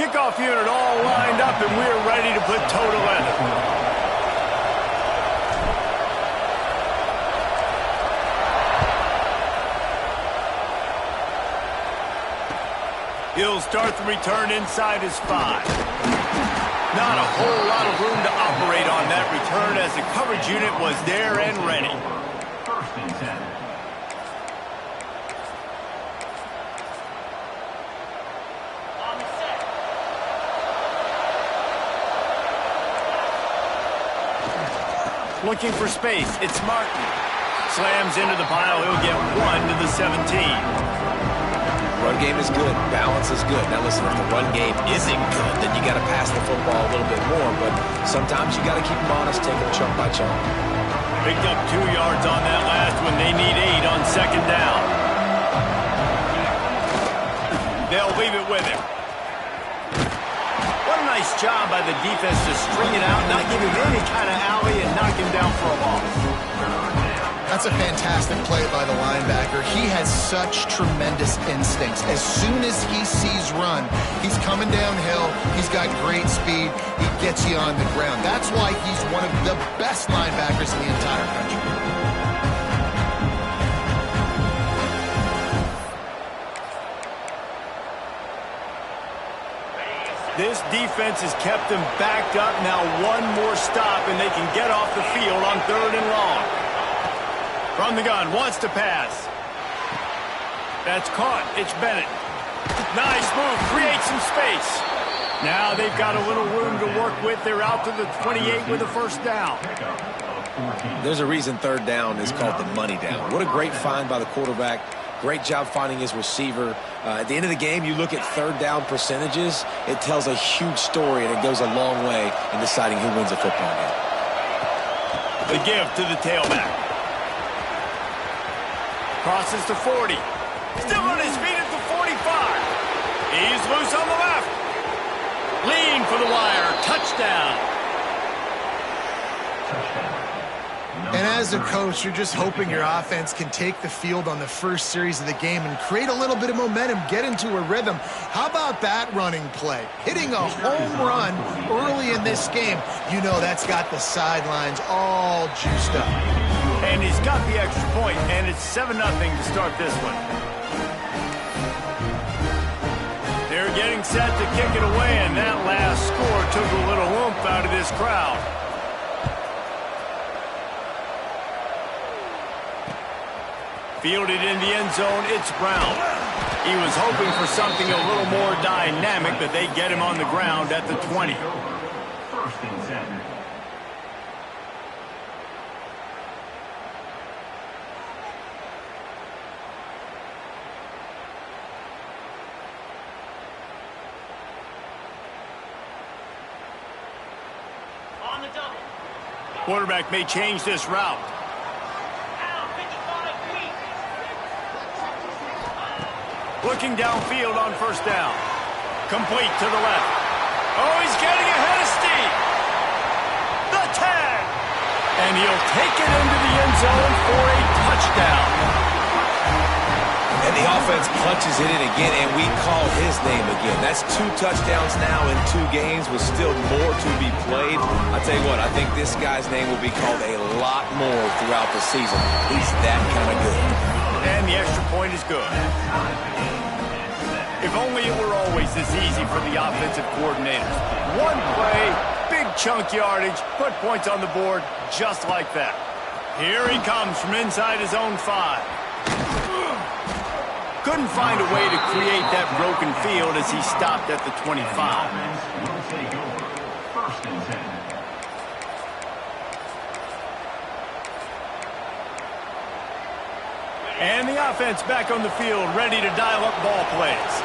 Kickoff unit all lined up, and we're ready to put total in it. He'll start the return inside his 5. Not a whole lot of room to operate on that return as the coverage unit was there and ready. First and 10. Looking for space, it's Martin. Slams into the pile, he'll get 1 to the 17. Run game is good, balance is good. Now listen, if the run game isn't good, then you got to pass the football a little bit more, but sometimes you got to keep them honest, take them chunk by chunk. Picked up 2 yards on that last one. They need 8 on second down. They'll leave it with him. What a nice job by the defense to string it out, not give him any kind of alley, and knock him down for a loss. That's a fantastic play by the linebacker. He has such tremendous instincts. As soon as he sees run, he's coming downhill. He's got great speed. He gets you on the ground. That's why he's one of the best linebackers in the entire country. This defense has kept them backed up. Now one more stop, and they can get off the field on 3rd and long. From the gun, wants to pass. That's caught. It's Bennett. Nice move. Create some space. Now they've got a little room to work with. They're out to the 28 with a first down. There's a reason 3rd down is called the money down. What a great find by the quarterback. Great job finding his receiver. At the end of the game, you look at 3rd down percentages. It tells a huge story, and it goes a long way in deciding who wins a football game. The give to the tailback. Crosses to 40. Still on his feet at the 45. He's loose on the left. Lean for the wire. Touchdown. And as a coach, you're just hoping your offense can take the field on the first series of the game and create a little bit of momentum, get into a rhythm. How about that running play? Hitting a home run early in this game. You know that's got the sidelines all juiced up. And he's got the extra point, and it's 7-0 to start this one. They're getting set to kick it away, and that last score took a little oomph out of this crowd. Fielded in the end zone, it's Brown. He was hoping for something a little more dynamic, but they get him on the ground at the 20. First and 10. On the double. Quarterback may change this route. Looking downfield on first down. Complete to the left. Oh, he's getting ahead of Steve. The tag. And he'll take it into the end zone for a touchdown. And the offense punches it in again, and we call his name again. That's 2 touchdowns now in 2 games with still more to be played. I tell you what, I think this guy's name will be called a lot more throughout the season. He's that kind of good. And the extra point is good. If only it were always this easy for the offensive coordinators. One play, big chunk yardage, put points on the board just like that. Here he comes from inside his own 5. Couldn't find a way to create that broken field as he stopped at the 25. First and 10. And the offense back on the field, ready to dial up ball plays.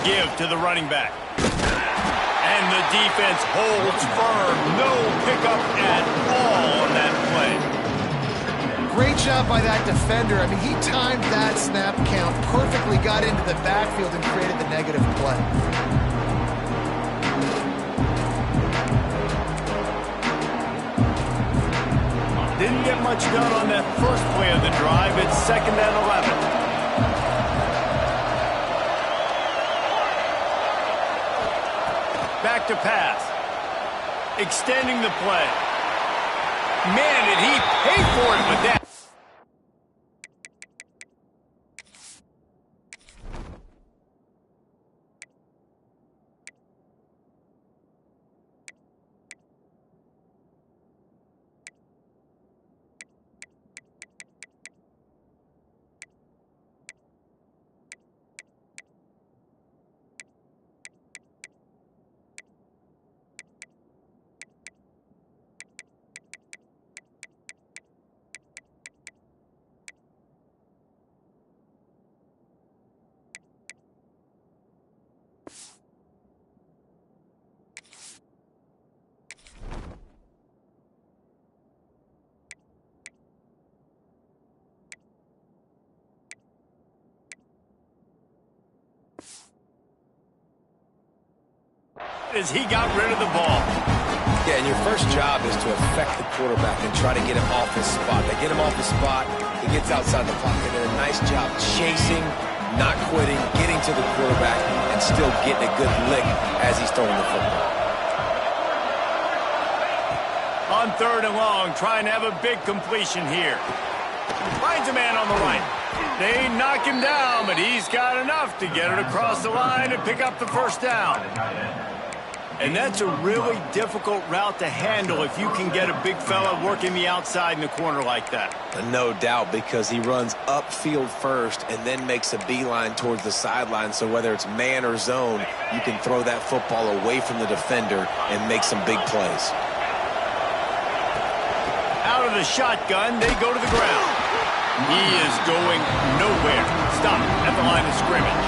Give to the running back. And the defense holds firm. No pickup at all on that play. Great job by that defender. I mean, he timed that snap count perfectly, got into the backfield and created the negative play. Didn't get much done on that first play of the drive. It's 2nd and 11. Back to pass. Extending the play. Man, did he pay for it with that. As he got rid of the ball. Yeah, and your first job is to affect the quarterback and try to get him off his spot. They get him off his spot, he gets outside the pocket. They did a nice job chasing, not quitting, getting to the quarterback, and still getting a good lick as he's throwing the football. On 3rd and long, trying to have a big completion here. Finds a man on the right. They knock him down, but he's got enough to get it across the line and pick up the first down. And that's a really difficult route to handle if you can get a big fella working the outside in the corner like that. No doubt, because he runs upfield first and then makes a beeline towards the sideline. So whether it's man or zone, you can throw that football away from the defender and make some big plays. Out of the shotgun, they go to the ground. He is going nowhere. Stop at the line of scrimmage.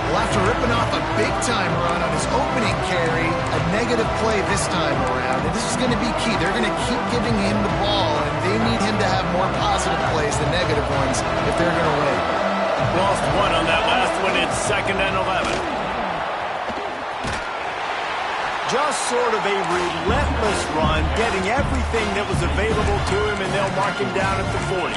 Well, after ripping off a big-time run on his opening carry, a negative play this time around, and this is going to be key. They're going to keep giving him the ball, and they need him to have more positive plays than negative ones if they're going to win. Lost one on that last one. It's 2nd and 11. Just sort of a relentless run, getting everything that was available to him, and they'll mark him down at the 40.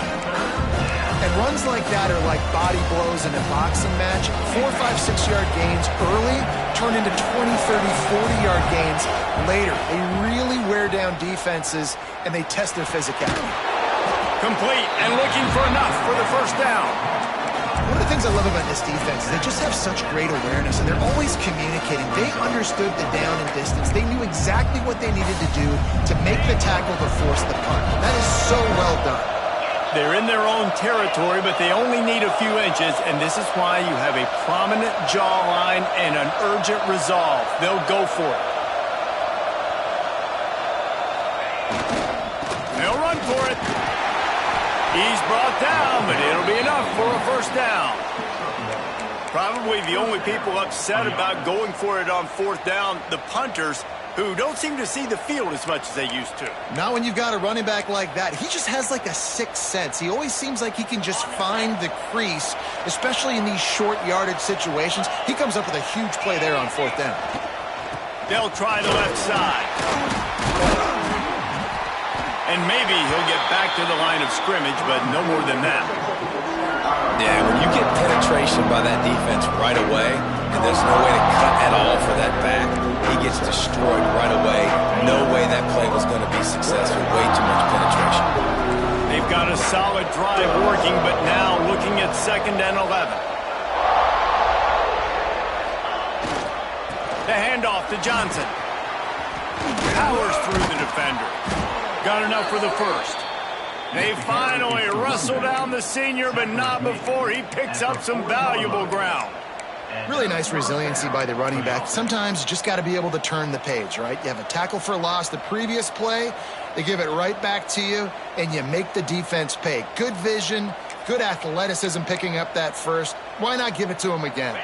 And runs like that are like body blows in a boxing match. 4, 5, 6-yard gains early turn into 20, 30, 40-yard gains later. They really wear down defenses, and they test their physicality. Complete and looking for enough for the first down. One of the things I love about this defense is they just have such great awareness, and they're always communicating. They understood the down and distance. They knew exactly what they needed to do to make the tackle to force the punt. That is so well done. They're in their own territory, but they only need a few inches, and this is why you have a prominent jawline and an urgent resolve. They'll go for it. They'll run for it. He's brought down, but it'll be enough for a first down. Probably the only people upset about going for it on 4th down, the punters, who don't seem to see the field as much as they used to. Not when you've got a running back like that. He just has like a sixth sense. He always seems like he can just find the crease, especially in these short yardage situations. He comes up with a huge play there on 4th down. They'll try the left side. And maybe he'll get back to the line of scrimmage, but no more than that. Yeah, when you get penetration by that defense right away, and there's no way to cut at all for that back, he gets destroyed right away. No way that play was going to be successful. Way too much penetration. They've got a solid drive working, but now looking at 2nd and 11. The handoff to Johnson. Powers through the defender. Got enough for the first. They finally wrestle down the senior, but not before he picks up some valuable ground. Really nice resiliency by the running back. Sometimes you just got to be able to turn the page, right? You have a tackle for loss the previous play, they give it right back to you, and you make the defense pay. Good vision, good athleticism picking up that first. Why not give it to him again?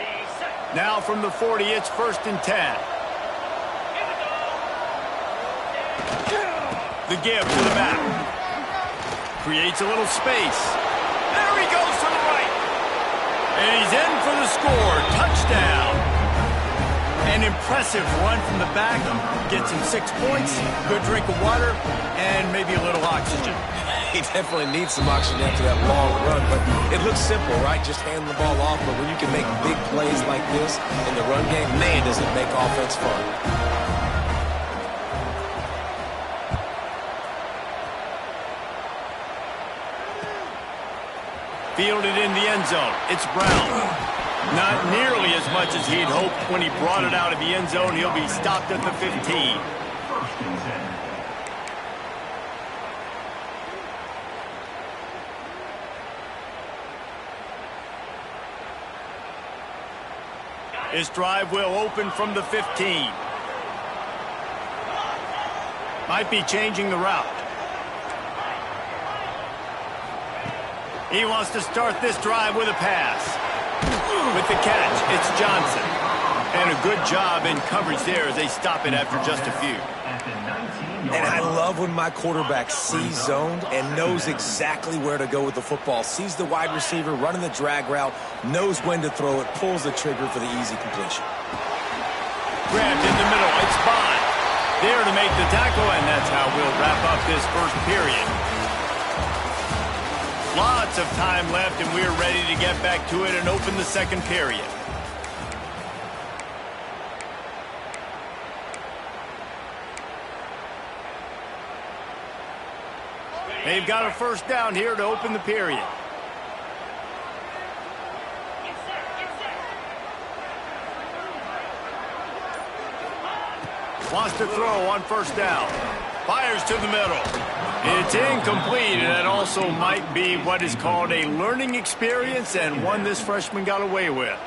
Now from the 40, it's 1st and 10. The give to the back. Creates a little space. There he goes to the right. And he's in for the score. Touchdown. An impressive run from the back. Gets him 6 points, good drink of water, and maybe a little oxygen. he definitely needs some oxygen after that long run, but it looks simple, right? Just hand the ball off, but when you can make big plays like this in the run game, man, does it make offense fun. Fielded in the end zone. It's Brown. Not nearly as much as he'd hoped when he brought it out of the end zone. He'll be stopped at the 15. First and 10. This drive will open from the 15. Might be changing the route. He wants to start this drive with a pass. With the catch, it's Johnson. And a good job in coverage there as they stop it after just a few. And I love when my quarterback sees zoned and knows exactly where to go with the football. Sees the wide receiver running the drag route, knows when to throw it, pulls the trigger for the easy completion. Grabbed in the middle, it's Bond. There to make the tackle, and that's how we'll wrap up this first period. Lots of time left, and we're ready to get back to it and open the second period. They've got a first down here to open the period. Wants to throw on first down. Fires to the middle. It's incomplete, and that also might be what is called a learning experience and one this freshman got away with.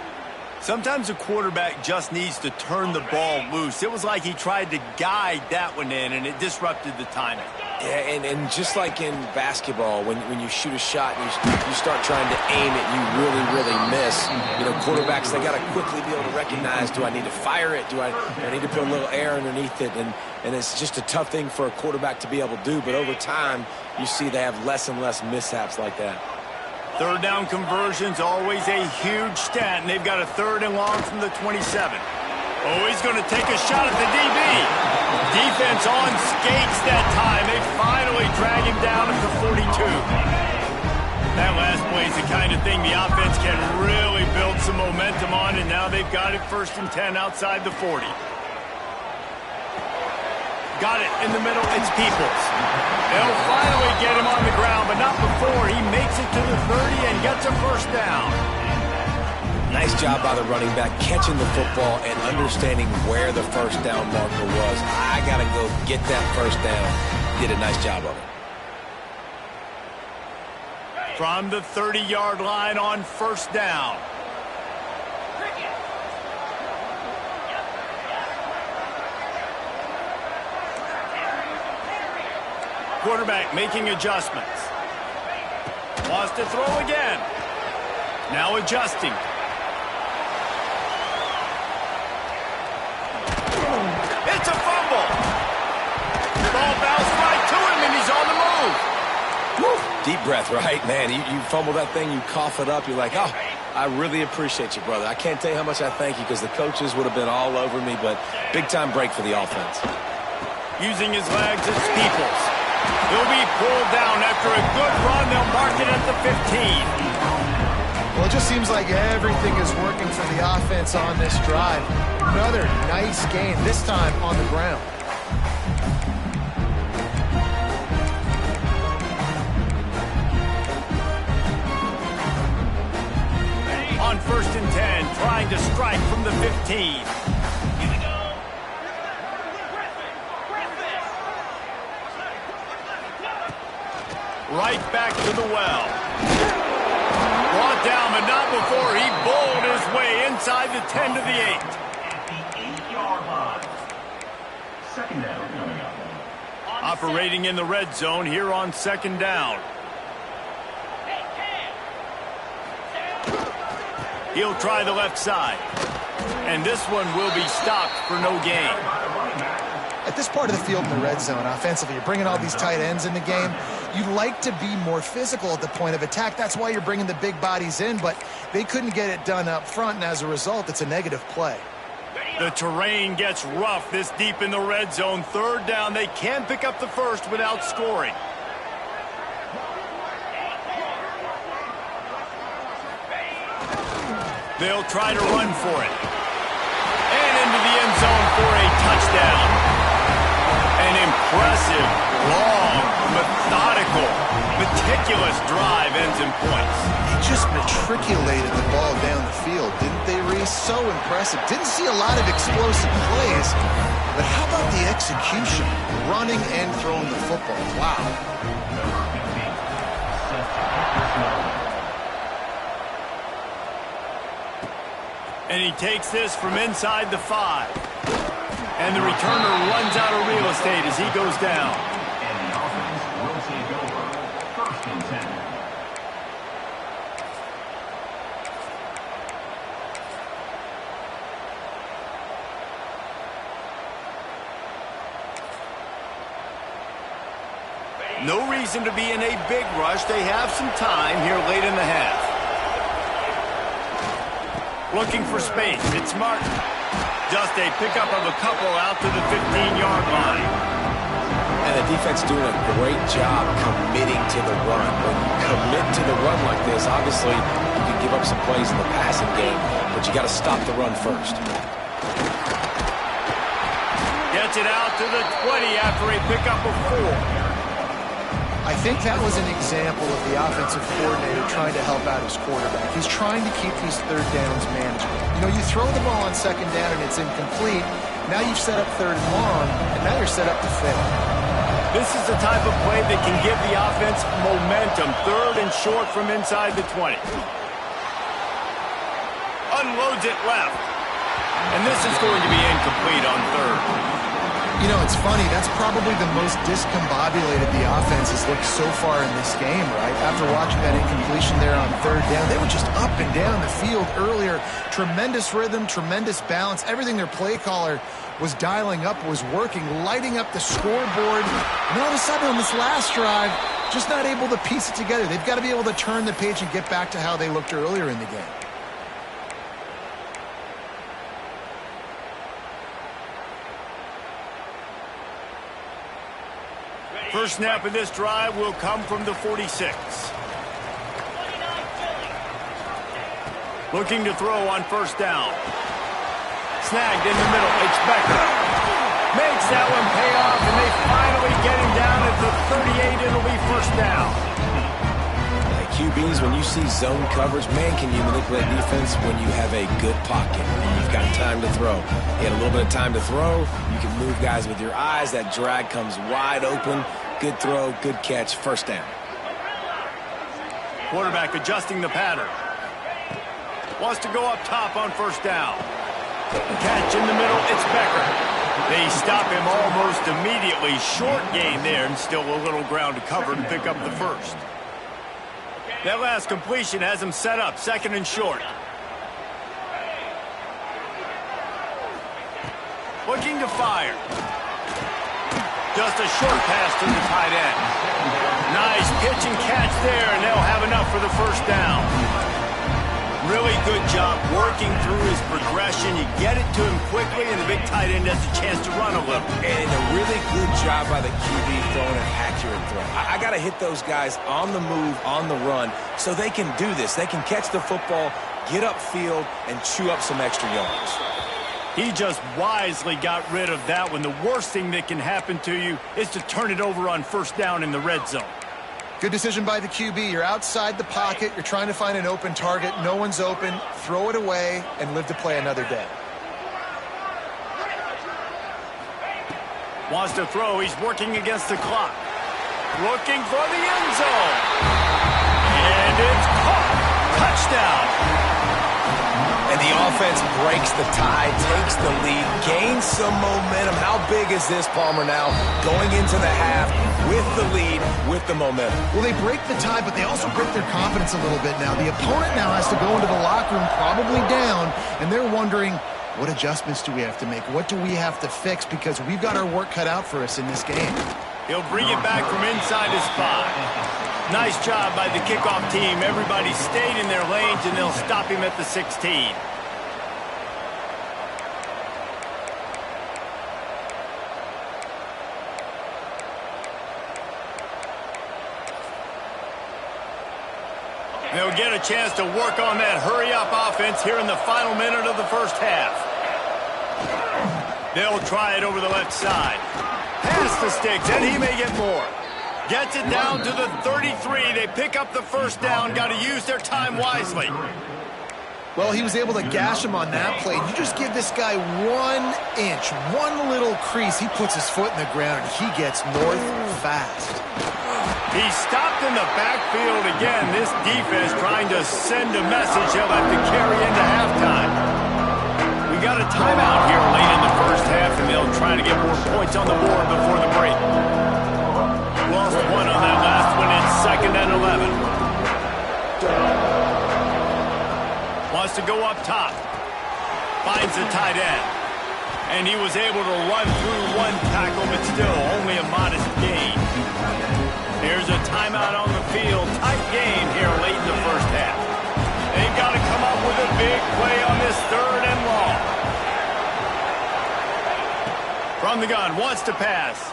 Sometimes a quarterback just needs to turn the ball loose. It was like he tried to guide that one in, and it disrupted the timing. Yeah, and just like in basketball, when you shoot a shot and you start trying to aim it, you really miss. You know, quarterbacks, they got to quickly be able to recognize, do I need to fire it? Do I need to put a little air underneath it? And it's just a tough thing for a quarterback to be able to do. But over time, you see they have less and less mishaps like that. Third down conversion's always a huge stat, and they've got a third and long from the 27. Oh, he's going to take a shot at the DB. Defense on skates that time. They finally drag him down at the 42. That last play is the kind of thing the offense can really build some momentum on, and now they've got it first and 10 outside the 40. Got it in the middle. It's Peoples. They'll finally get him on the ground, but not before he makes it to the 30 and gets a first down. Nice job by the running back, catching the football and understanding where the first down marker was. I got to go get that first down. Did a nice job of it. From the 30-yard line on first down. Quarterback making adjustments. Wants to throw again. Now adjusting. It's a fumble. Ball bounced right to him, and he's on the move. Woo. Deep breath, right? Man, you fumble that thing, you cough it up, you're like, oh, I really appreciate you, brother. I can't tell you how much I thank you because the coaches would have been all over me, but big-time break for the offense. Using his legs, it's Peoples. He'll be pulled down after a good run. They'll mark it at the 15. Well, it just seems like everything is working for the offense on this drive. Another nice gain, this time on the ground. On first and 10, trying to strike from the 15. Right back to the well. Brought down, but not before he bowled his way inside the 10 to the 8. At the 8-yard line. Second down coming up. Operating in the red zone here on second down. He'll try the left side. And this one will be stopped for no gain. At this part of the field in the red zone, offensively, you're bringing all these tight ends in the game. You'd like to be more physical at the point of attack. That's why you're bringing the big bodies in, but they couldn't get it done up front, and as a result, it's a negative play. The terrain gets rough this deep in the red zone. Third down, they can pick up the first without scoring. They'll try to run for it. And into the end zone for a touchdown. An impressive, long, methodical, meticulous drive ends in points. They just matriculated the ball down the field, didn't they, Reese? So impressive. Didn't see a lot of explosive plays, but how about the execution? Running and throwing the football. Wow. And he takes this from inside the 5. And the returner runs out of real estate as he goes down. And the offense will take over. 1st and 10. No reason to be in a big rush. They have some time here late in the half. Looking for space. It's Martin. Just a pickup of a couple out to the 15-yard line. And the defense doing a great job committing to the run. When you commit to the run like this, obviously you can give up some plays in the passing game, but you got to stop the run first. Gets it out to the 20 after a pickup of 4. I think that was an example of the offensive coordinator trying to help out his quarterback. He's trying to keep these third downs manageable. You know, you throw the ball on second down and it's incomplete. Now you've set up third and long, and now you're set up to fail. This is the type of play that can give the offense momentum. 3rd and short from inside the 20. Unloads it left. And this is going to be incomplete on 3rd. You know, it's funny. That's probably the most discombobulated the offense has looked so far in this game, right? After watching that incompletion there on 3rd down, they were just up and down the field earlier. Tremendous rhythm, tremendous balance. Everything their play caller was dialing up was working, lighting up the scoreboard. And all of a sudden on this last drive, just not able to piece it together. They've got to be able to turn the page and get back to how they looked earlier in the game. First snap of this drive will come from the 46. Looking to throw on 1st down. Snagged in the middle. It's Becker. Makes that one pay off, and they finally get him down at the 38. It'll be 1st down. Like QBs, when you see zone coverage, man, can you manipulate defense when you have a good pocket and you've got time to throw. You had a little bit of time to throw. You can move guys with your eyes. That drag comes wide open. Good throw, good catch, 1st down. Quarterback adjusting the pattern. Wants to go up top on 1st down. Catch in the middle, it's Becker. They stop him almost immediately. Short gain there, and still a little ground to cover to pick up the 1st. That last completion has him set up, 2nd and short. Looking to fire. Just a short pass to the tight end. Nice pitch and catch there, and they'll have enough for the 1st down. Really good job working through his progression. You get it to him quickly, and the big tight end has a chance to run a little. And a really good job by the QB throwing an accurate throw. I got to hit those guys on the move, on the run, so they can do this. They can catch the football, get upfield, and chew up some extra yards. He just wisely got rid of that one. The worst thing that can happen to you is to turn it over on 1st down in the red zone. Good decision by the QB. You're outside the pocket. You're trying to find an open target. No one's open. Throw it away and live to play another day. Wants to throw. He's working against the clock. Looking for the end zone. And it's caught. Touchdown. And the offense breaks the tie, takes the lead, gains some momentum. How big is this, Palmer, now? Going into the half with the lead, with the momentum. Well, they break the tie, but they also break their confidence a little bit now. The opponent now has to go into the locker room probably down, and they're wondering, what adjustments do we have to make? What do we have to fix? Because we've got our work cut out for us in this game. He'll bring it back from inside his 5. Nice job by the kickoff team. Everybody stayed in their lanes, and they'll stop him at the 16. They'll get a chance to work on that hurry-up offense here in the final minute of the first half. They'll try it over the left side. Pass the sticks, and he may get more. Gets it down to the 33. They pick up the first down. Got to use their time wisely. Well, he was able to gash him on that play. You just give this guy 1 inch, one little crease. He puts his foot in the ground, and he gets north fast. He's stopped in the backfield again. This defense trying to send a message he'll have to carry into halftime. We got a timeout here late in the first half, and they'll try to get more points on the board before the break. Lost one on that last one. It's 2nd and 11. Wants to go up top. Finds the tight end. And he was able to run through one tackle, but still only a modest gain. Here's a timeout on the field. Tight game here late in the first half. They've got to come up with a big play on this 3rd and long. From the gun, wants to pass.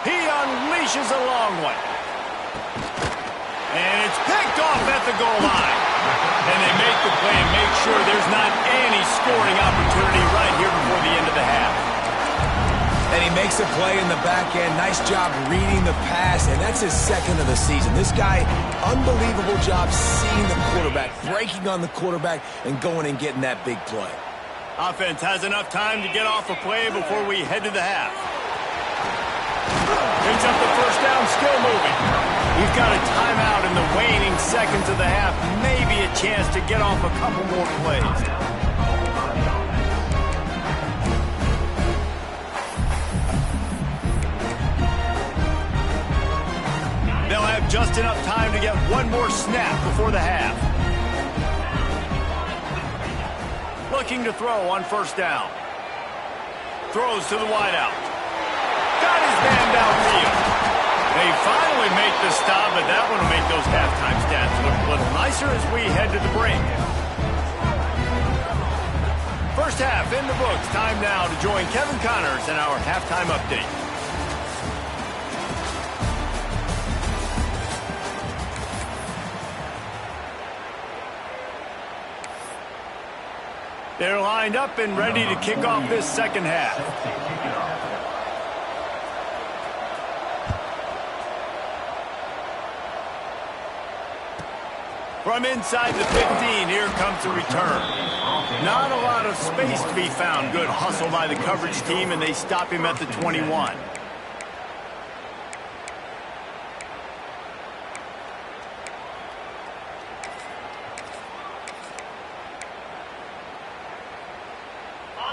He unleashes a long one. And it's picked off at the goal line. And they make the play and make sure there's not any scoring opportunity right here before the end of the half. And he makes a play in the back end. Nice job reading the pass, and that's his 2nd of the season. This guy, unbelievable job seeing the quarterback, breaking on the quarterback, and going and getting that big play. Offense has enough time to get off a play before we head to the half. Picks up the first down, still moving. He's got a timeout in the waning seconds of the half. Maybe a chance to get off a couple more plays. They'll have just enough time to get one more snap before the half. Looking to throw on first down. Throws to the wideout. Got his man downfield. They finally make the stop, but that one will make those halftime stats look a little nicer as we head to the break. First half in the books. Time now to join Kevin Connors in our halftime update. They're lined up and ready to kick off this second half. From inside the 15, here comes the return. Not a lot of space to be found. Good hustle by the coverage team, and they stop him at the 21.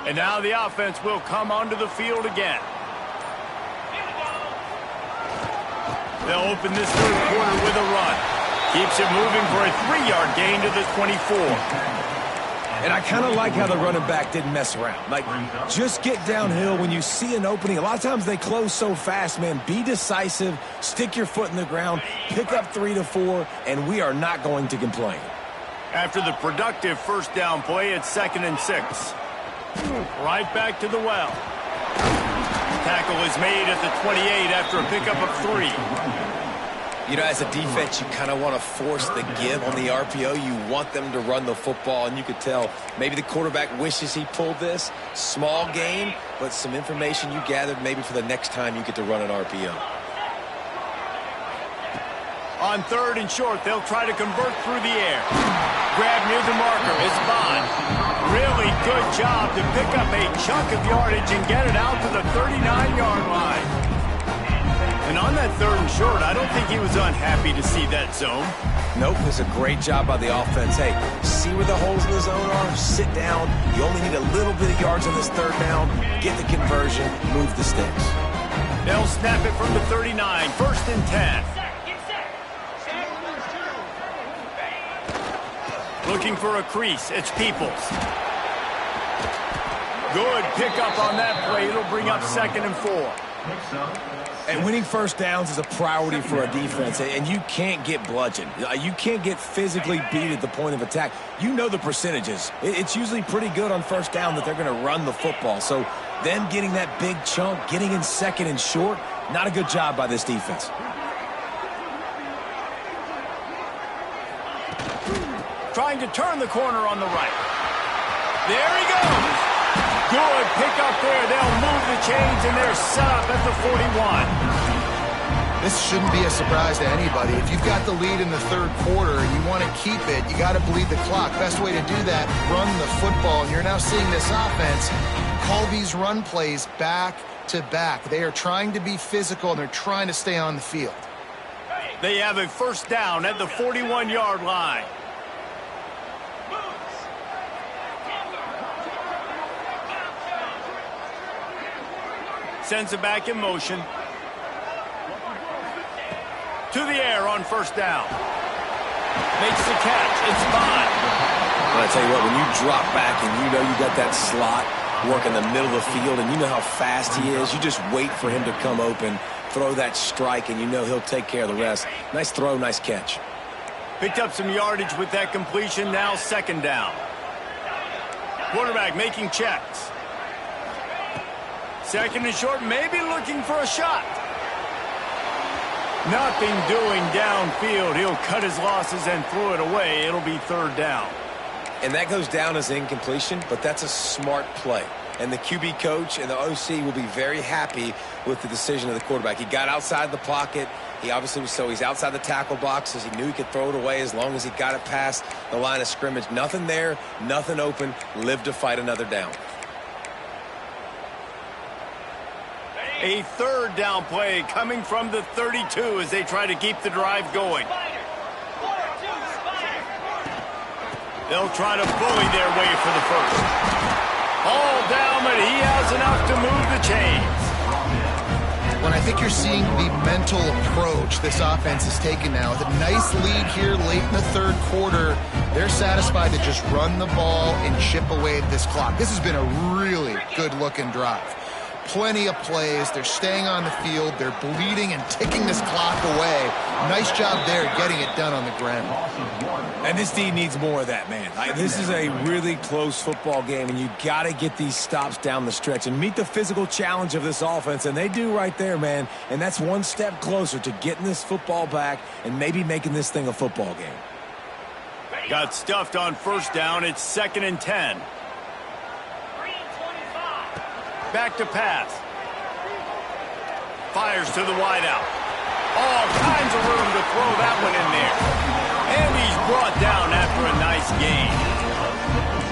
And now the offense will come onto the field again. They'll open this 3rd quarter with a run. Keeps it moving for a 3-yard gain to the 24. And I kind of like how the running back didn't mess around. Like, just get downhill when you see an opening. A lot of times they close so fast, man. Be decisive, stick your foot in the ground, pick up 3 to 4, and we are not going to complain. After the productive first down play, it's 2nd and 6. Right back to the well. Tackle is made at the 28 after a pickup of 3. You know, as a defense, you kind of want to force the give on the RPO. You want them to run the football, and you could tell maybe the quarterback wishes he pulled this. Small gain, but some information you gathered maybe for the next time you get to run an RPO. On 3rd and short, they'll try to convert through the air. Grab near the marker is Bond. Really good job to pick up a chunk of yardage and get it out to the 39-yard line. And on that 3rd and short, I don't think he was unhappy to see that zone. Nope, it's a great job by the offense. Hey, see where the holes in the zone are? Sit down. You only need a little bit of yards on this 3rd down. Get the conversion. Move the sticks. They'll snap it from the 39. 1st and 10. Looking for a crease. It's Peoples. Good pickup on that play. It'll bring up 2nd and 4. And winning first downs is a priority for a defense, and you can't get bludgeoned. You can't get physically beat at the point of attack. You know the percentages. It's usually pretty good on first down that they're going to run the football. So them getting that big chunk, getting in 2nd and short, not a good job by this defense. Trying to turn the corner on the right. There he goes. Good pick up there. They'll move the chains, and they're set up at the 41. This shouldn't be a surprise to anybody. If you've got the lead in the third quarter and you want to keep it, you got to bleed the clock. Best way to do that, run the football. And you're now seeing this offense call these run plays back to back. They are trying to be physical, and they're trying to stay on the field. They have a first down at the 41-yard line. Sends it back in motion. To the air on first down. Makes the catch. It's fine. Well, I tell you what, when you drop back and you know you got that slot work in the middle of the field and you know how fast he is, you just wait for him to come open, throw that strike, and you know he'll take care of the rest. Nice throw, nice catch. Picked up some yardage with that completion. Now second down. Quarterback making checks. Second and short, maybe looking for a shot. Nothing doing downfield. He'll cut his losses and throw it away. It'll be third down. And that goes down as incompletion, but that's a smart play. And the QB coach and the OC will be very happy with the decision of the quarterback. He got outside the pocket. He obviously was he's outside the tackle boxes. He knew he could throw it away as long as he got it past the line of scrimmage. Nothing there, nothing open. Live to fight another down. A third down play coming from the 32 as they try to keep the drive going. They'll try to bully their way for the first. All down, but he has enough to move the chains. When I think you're seeing the mental approach this offense is taking now, with a nice lead here late in the third quarter, they're satisfied to just run the ball and chip away at this clock. This has been a really good-looking drive. Plenty of plays. They're staying on the field. They're bleeding and ticking this clock away. Nice job there getting it done on the ground. And this D needs more of that, man. This is a really close football game, and you got to get these stops down the stretch and meet the physical challenge of this offense, and they do right there, man. And that's one step closer to getting this football back and maybe making this thing a football game. Got stuffed on first down. It's 2nd and 10. Back to pass. Fires to the wideout. All kinds of room to throw that one in there. And he's brought down after a nice gain.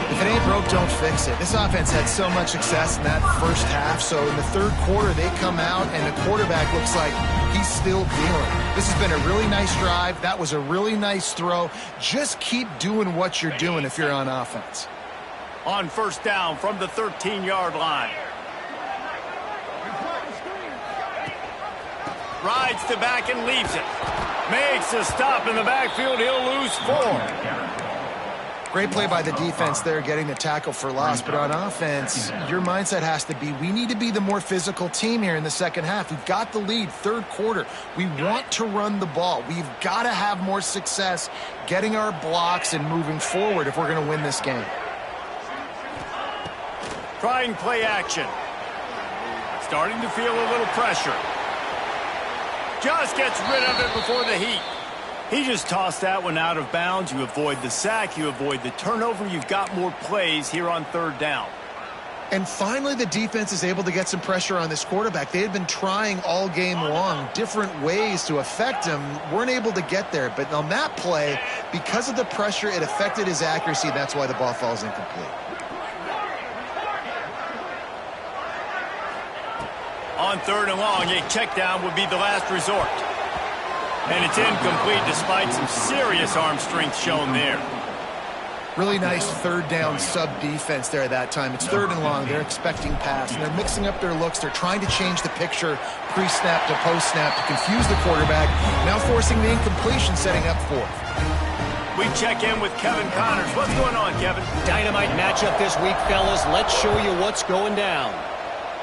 If it ain't broke, don't fix it. This offense had so much success in that first half, so in the third quarter they come out and the quarterback looks like he's still dealing. This has been a really nice drive. That was a really nice throw. Just keep doing what you're doing if you're on offense. On first down from the 13-yard line. Rides to back and leaves it. Makes a stop in the backfield. He'll lose 4. Great play by the defense there, getting the tackle for loss. But on offense, your mindset has to be, we need to be the more physical team here in the second half. We've got the lead, third quarter. We want to run the ball. We've got to have more success getting our blocks and moving forward if we're going to win this game. Trying play action. Starting to feel a little pressure. Just gets rid of it before the heat. He just tossed that one out of bounds. You avoid the sack. You avoid the turnover. You've got more plays here on third down. And finally, the defense is able to get some pressure on this quarterback. They had been trying all game long different ways to affect him. Weren't able to get there. But on that play, because of the pressure, it affected his accuracy. That's why the ball falls incomplete. On third and long, a check down would be the last resort. And it's incomplete despite some serious arm strength shown there. Really nice third down sub-defense there at that time. It's third and long. They're expecting pass, and they're mixing up their looks. They're trying to change the picture pre-snap to post-snap to confuse the quarterback, now forcing the incompletion, setting up fourth. We check in with Kevin Connors. What's going on, Kevin? Dynamite matchup this week, fellas. Let's show you what's going down.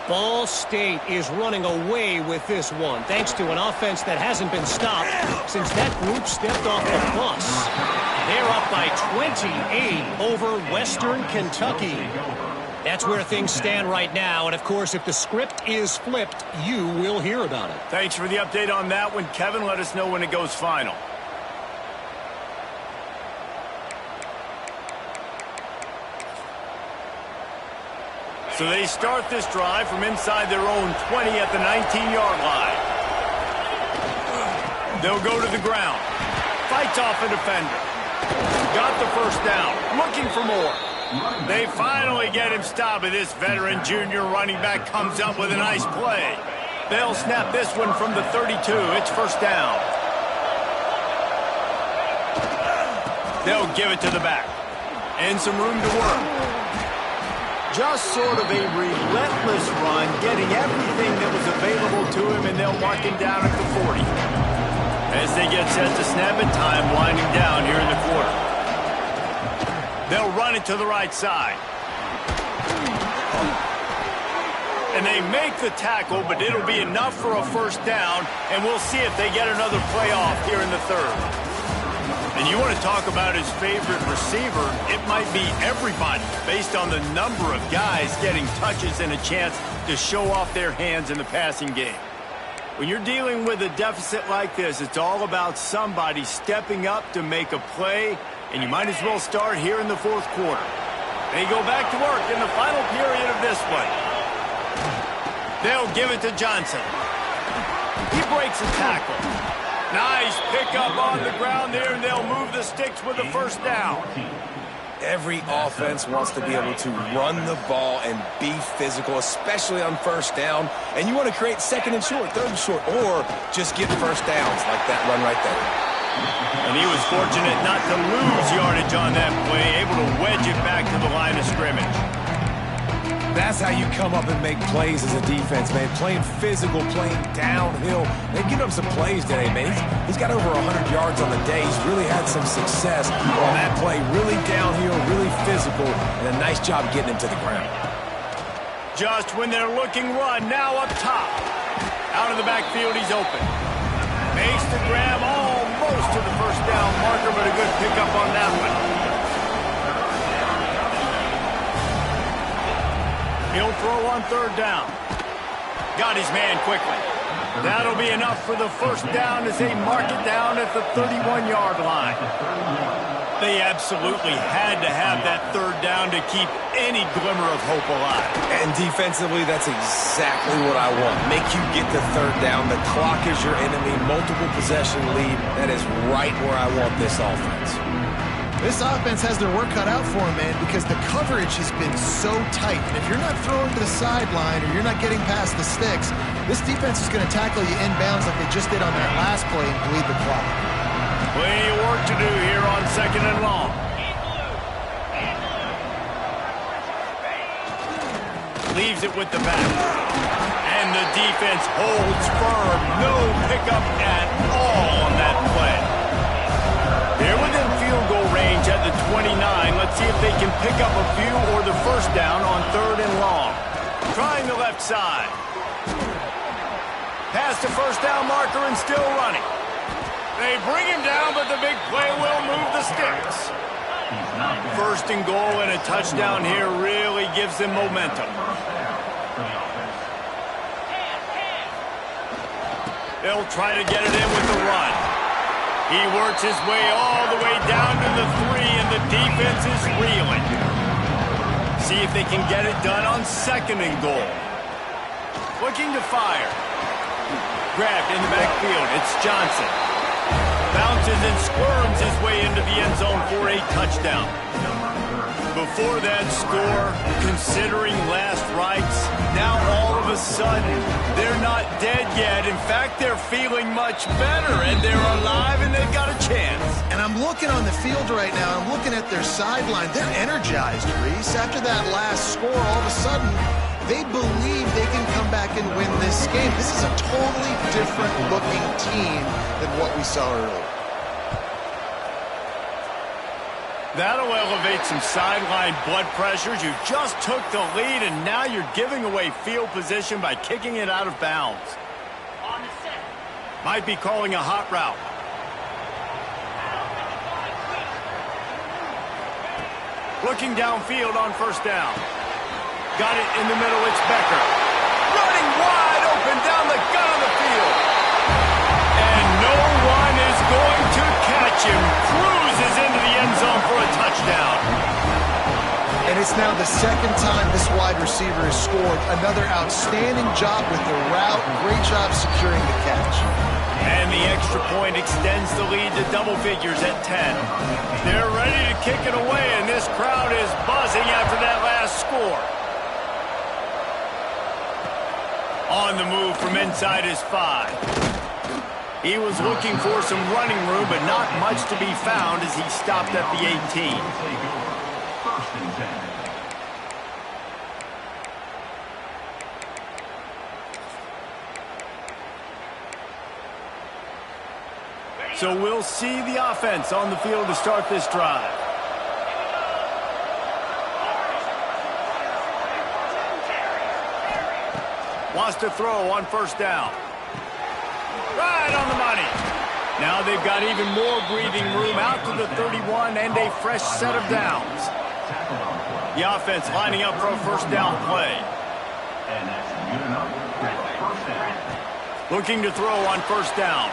Ball State is running away with this one, thanks to an offense that hasn't been stopped since that group stepped off the bus. They're up by 28 over Western Kentucky. That's where things stand right now, and of course, if the script is flipped, you will hear about it. Thanks for the update on that one, Kevin. Let us know when it goes final. So they start this drive from inside their own 20 at the 19-yard line. They'll go to the ground. Fights off a defender. Got the first down. Looking for more. They finally get him stopped, and this veteran junior running back comes up with a nice play. They'll snap this one from the 32. It's first down. They'll give it to the back. And some room to work. Just sort of a relentless run, getting everything that was available to him, and they'll mark him down at the 40. As they get set to snap it, time winding down here in the quarter. They'll run it to the right side. And they make the tackle, but it'll be enough for a first down, and we'll see if they get another play off here in the third. And you want to talk about his favorite receiver, it might be everybody based on the number of guys getting touches and a chance to show off their hands in the passing game. When you're dealing with a deficit like this, it's all about somebody stepping up to make a play, and you might as well start here in the fourth quarter. They go back to work in the final period of this one. They'll give it to Johnson. He breaks a tackle. Nice pickup on the ground there, and they'll move the sticks with the first down. Every offense wants to be able to run the ball and be physical, especially on first down. And you want to create second and short, third and short, or just get first downs like that run right there. And he was fortunate not to lose yardage on that play, able to wedge it back to the line of scrimmage. That's how you come up and make plays as a defense, man. Playing physical, playing downhill. They've given up some plays today, man. He's got over 100 yards on the day. He's really had some success on that play. Really downhill, really physical, and a nice job getting him to the ground. Just when they're looking run, now up top. Out of the backfield, he's open. Makes the grab almost to the first down marker, but a good pickup on that one. He'll throw on third down. Got his man quickly. That'll be enough for the first down as they mark it down at the 31-yard line. They absolutely had to have that third down to keep any glimmer of hope alive. And defensively, that's exactly what I want. Make you get the third down. The clock is your enemy. Multiple possession lead. That is right where I want this offense. This offense has their work cut out for them, man, because the coverage has been so tight. And if you're not throwing to the sideline or you're not getting past the sticks, this defense is going to tackle you inbounds like they just did on that last play and bleed the clock. Plenty of work to do here on second and long. Leaves it with the back. And the defense holds firm. No pickup at all on that play. They're within field goal range at the 29. Let's see if they can pick up a few or the first down on third and long. Trying the left side. Past the first down marker and still running. They bring him down, but the big play will move the sticks. First and goal and a touchdown here really gives them momentum. They'll try to get it in with the run. He works his way all the way down to the 3, and the defense is reeling. See if they can get it done on second and goal. Looking to fire. Grabbed in the backfield. It's Johnson. Bounces and squirms his way into the end zone for a touchdown. Before that score, considering last rites, now all of a sudden, they're not dead yet. In fact, they're feeling much better, and they're alive, and they've got a chance. And I'm looking on the field right now. I'm looking at their sideline. They're energized, Reese. After that last score, all of a sudden, they believe they can come back and win this game. This is a totally different-looking team than what we saw earlier. That'll elevate some sideline blood pressures. You just took the lead, and now you're giving away field position by kicking it out of bounds. Might be calling a hot route. Looking downfield on first down. Got it in the middle, it's Becker. Running wide open down the gut of the field. And no one is going to catch him. Cruises into the end zone for a touchdown. And It's now the second time this wide receiver has scored. Another outstanding job with the route. Great job securing the catch. And the extra point extends the lead to double figures at 10. They're ready to kick it away, and this crowd is buzzing after that last score. On the move from inside his 5. He was looking for some running room, but not much to be found as he stopped at the 18. First and 10. So we'll see the offense on the field to start this drive. Wants to throw on first down. Right on the money. Now they've got even more breathing room out to the 31 and a fresh set of downs. The offense lining up for a first down play. And that's good enough for a first down. Looking to throw on first down.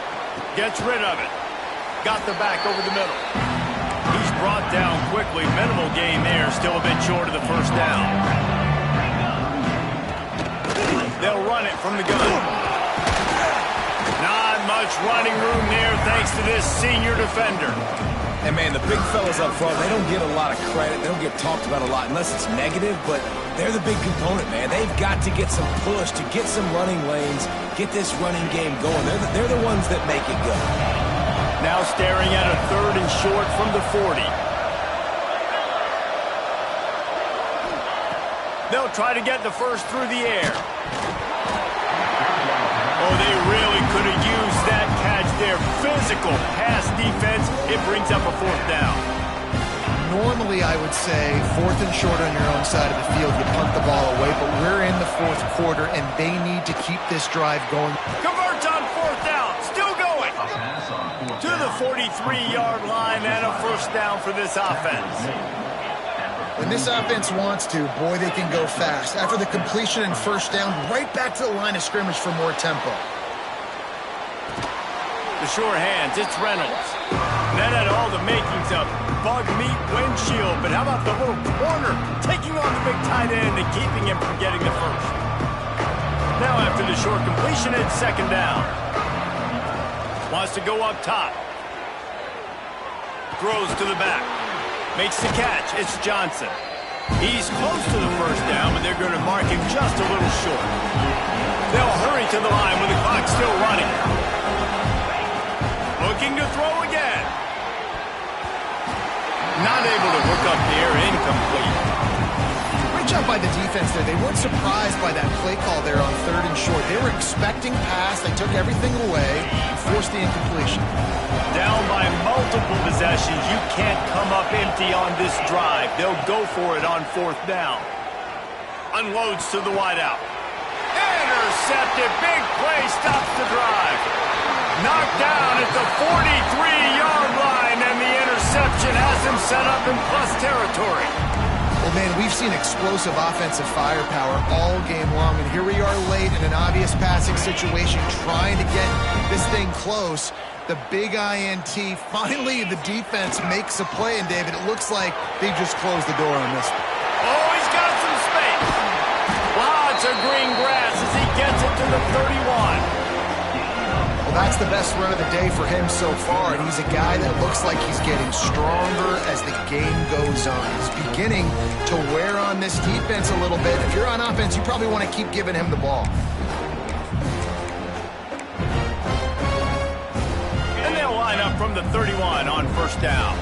Gets rid of it. Got the back over the middle. He's brought down quickly. Minimal gain there. Still a bit short of the first down. They'll run it from the gun. Not much running room there thanks to this senior defender. And, man, the big fellas up front, they don't get a lot of credit. They don't get talked about a lot unless it's negative, but they're the big component, man. They've got to get some push, to get some running lanes, get this running game going. They're the ones that make it go. Now staring at a 3rd and short from the 40. They'll try to get the first through the air. Oh, they really could have used that catch there. Physical pass defense. It brings up a 4th down. Normally, I would say 4th and short on your own side of the field. You punt the ball away, but we're in the 4th quarter, and they need to keep this drive going. Converts on 4th down. Still going. To the 43-yard line and a first down for this offense. When this offense wants to, boy, they can go fast. After the completion and first down, right back to the line of scrimmage for more tempo. The sure hands, it's Reynolds. That had all the makings of bug meat windshield, but how about the little corner taking on the big tight end and keeping him from getting the first? Now after the short completion, it's 2nd down. Wants to go up top. Throws to the back. Makes the catch. It's Johnson. He's close to the first down, but they're going to mark him just a little short. They'll hurry to the line with the clock still running. Looking to throw again. Not able to hook up the air. Incomplete. Great job by the defense there. They weren't surprised by that play call there on 3rd and short. They were expecting pass. They took everything away and forced the incompletion. Down by multiple possessions. You can't come up empty on this drive. They'll go for it on 4th down. Unloads to the wideout. Intercepted. Big play stops the drive. Knocked down at the 43-yard line, and the interception has him set up in plus territory. Well, man, we've seen explosive offensive firepower all game long, and here we are late in an obvious passing situation trying to get this thing close. The big INT. Finally, the defense makes a play, and David, it looks like they just closed the door on this one. Oh, he's got some space. Lots of green grass as he gets it to the 31. Well, that's the best run of the day for him so far, and he's a guy that looks like he's getting stronger as the game goes on. He's beginning to wear on this defense a little bit. If you're on offense, you probably want to keep giving him the ball. And they'll line up from the 31 on first down.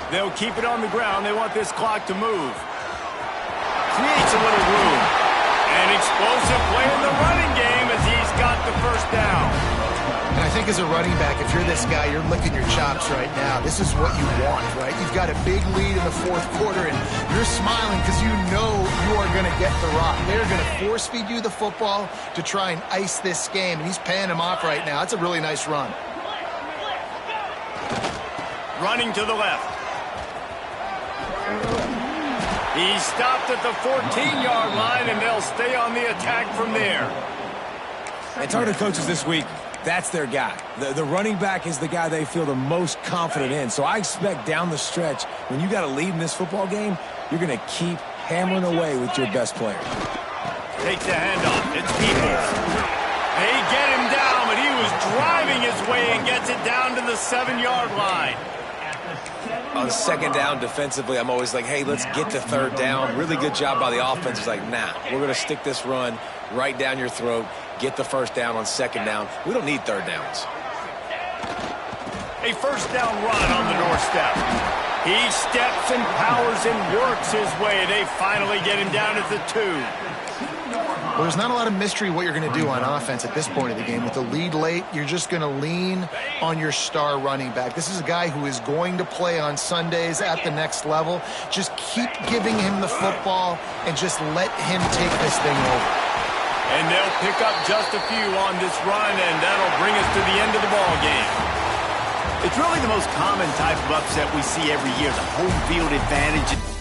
They'll keep it on the ground. They want this clock to move. Creates a little room. An explosive play in the running game as he's got the first down. And I think as a running back, if you're this guy, you're licking your chops right now. This is what you want, right? You've got a big lead in the 4th quarter, and you're smiling because you know you are going to get the rock. They're going to force-feed you the football to try and ice this game, and he's paying him off right now. That's a really nice run. Running to the left. He stopped at the 14-yard line, and they'll stay on the attack from there. And talking to coaches this week, That's their guy. The running back is the guy they feel the most confident in. So I expect down the stretch, when you got a lead in this football game, you're going to keep hammering away with your best player. Takes the handoff. It's Peoples. They get him down, but he was driving his way and gets it down to the 7-yard line. On second down defensively, I'm always like, hey, let's get to third down. Really good job by the offense. It's like, nah, we're going to stick this run right down your throat, get the first down on second down. We don't need third downs. A first down run on the doorstep. He steps and powers and works his way. They finally get him down at the 2. Well, there's not a lot of mystery what you're going to do on offense at this point of the game. With the lead late, you're just going to lean on your star running back. This is a guy who is going to play on Sundays at the next level. Just keep giving him the football and just let him take this thing over. And they'll pick up just a few on this run, and that'll bring us to the end of the ball game. It's really the most common type of upset we see every year, the home field advantage.